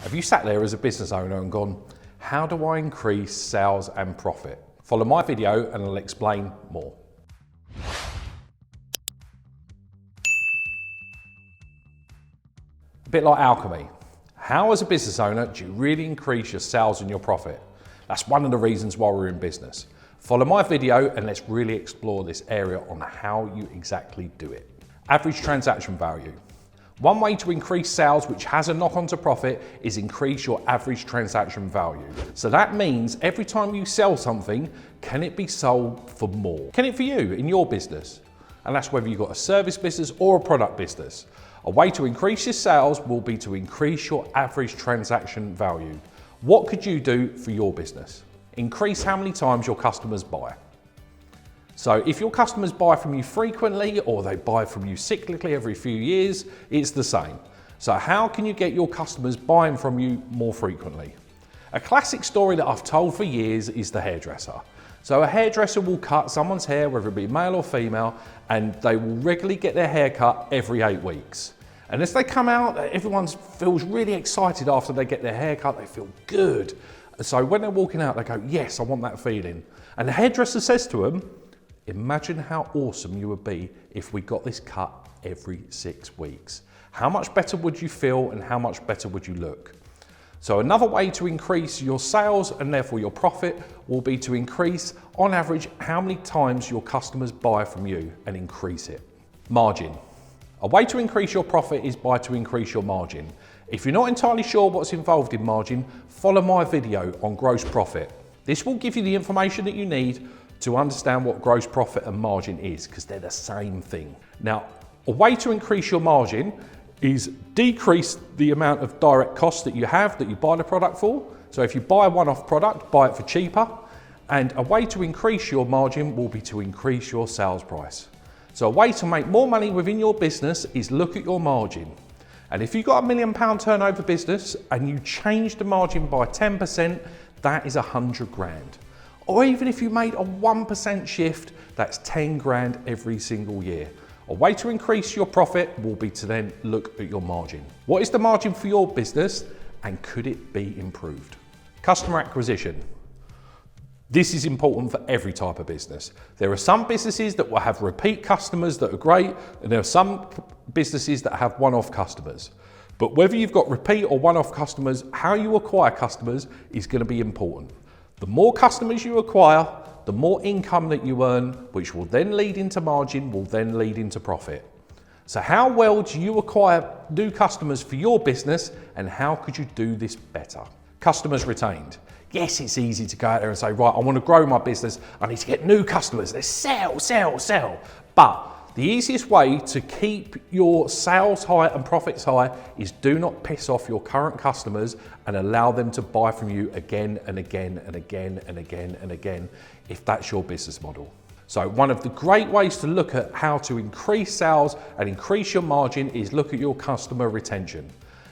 Have you sat there as a business owner and gone, how do I increase sales and profit? Follow my video and I'll explain more. A bit like alchemy. How as a business owner do you really increase your sales and your profit? That's one of the reasons why we're in business. Follow my video and let's really explore this area on how you exactly do it. Average transaction value. One way to increase sales, which has a knock-on to profit, is increase your average transaction value. So that means every time you sell something, can it be sold for more? Can it for you in your business? And that's whether you've got a service business or a product business. A way to increase your sales will be to increase your average transaction value. What could you do for your business? Increase how many times your customers buy. So if your customers buy from you frequently or they buy from you cyclically every few years, it's the same. So how can you get your customers buying from you more frequently? A classic story that I've told for years is the hairdresser. So a hairdresser will cut someone's hair, whether it be male or female, and they will regularly get their hair cut every 8 weeks. And as they come out, everyone feels really excited after they get their hair cut, they feel good. So when they're walking out, they go, yes, I want that feeling. And the hairdresser says to them, imagine how awesome you would be if we got this cut every 6 weeks. How much better would you feel and how much better would you look? So another way to increase your sales and therefore your profit will be to increase, on average, how many times your customers buy from you and increase it. Margin. A way to increase your profit is by to increase your margin. If you're not entirely sure what's involved in margin, follow my video on gross profit. This will give you the information that you need to understand what gross profit and margin is, because they're the same thing. Now, a way to increase your margin is decrease the amount of direct costs that you have that you buy the product for. So if you buy a one-off product, buy it for cheaper. And a way to increase your margin will be to increase your sales price. So a way to make more money within your business is look at your margin. And if you've got £1 million turnover business and you change the margin by 10%, that is 100 grand. Or even if you made a 1% shift, that's 10 grand every single year. A way to increase your profit will be to then look at your margin. What is the margin for your business and could it be improved? Customer acquisition. This is important for every type of business. There are some businesses that will have repeat customers that are great, and there are some businesses that have one-off customers. But whether you've got repeat or one-off customers, how you acquire customers is going to be important. The more customers you acquire, the more income that you earn, which will then lead into margin, will then lead into profit. So how well do you acquire new customers for your business and how could you do this better? Customers retained. Yes, it's easy to go out there and say, right, I want to grow my business. I need to get new customers. Let's sell, sell, sell. But the easiest way to keep your sales high and profits high is do not piss off your current customers and allow them to buy from you again and again and again and again and again, if that's your business model. So one of the great ways to look at how to increase sales and increase your margin is look at your customer retention.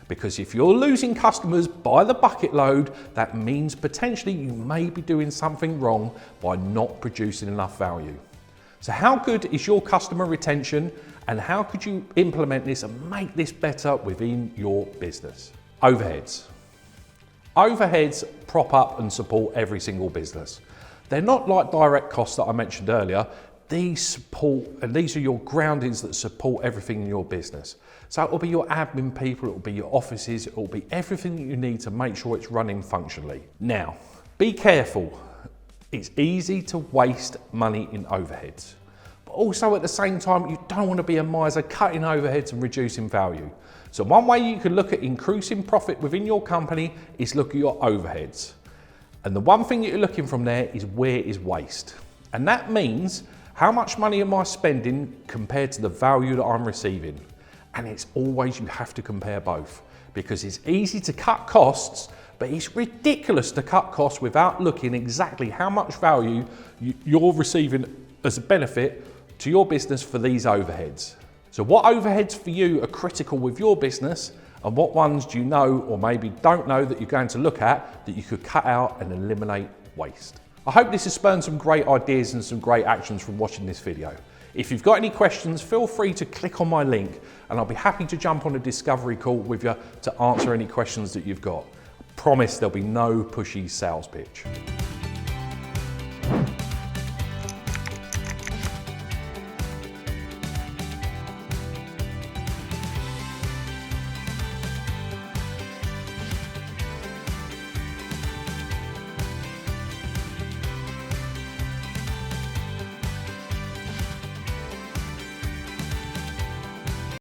Because if you're losing customers by the bucket load, that means potentially you may be doing something wrong by not producing enough value. So how good is your customer retention and how could you implement this and make this better within your business? Overheads. Overheads prop up and support every single business. They're not like direct costs that I mentioned earlier. These support, and these are your groundings that support everything in your business. So it will be your admin people, it will be your offices, it will be everything that you need to make sure it's running functionally. Now, be careful. It's easy to waste money in overheads. But also at the same time, you don't want to be a miser cutting overheads and reducing value. So one way you can look at increasing profit within your company is look at your overheads. And the one thing that you're looking from there is where is waste. And that means how much money am I spending compared to the value that I'm receiving? And it's always, you have to compare both because it's easy to cut costs, but it's ridiculous to cut costs without looking exactly how much value you're receiving as a benefit to your business for these overheads. So what overheads for you are critical with your business and what ones do you know or maybe don't know that you're going to look at that you could cut out and eliminate waste? I hope this has spurned some great ideas and some great actions from watching this video. If you've got any questions, feel free to click on my link and I'll be happy to jump on a discovery call with you to answer any questions that you've got. I promise there'll be no pushy sales pitch.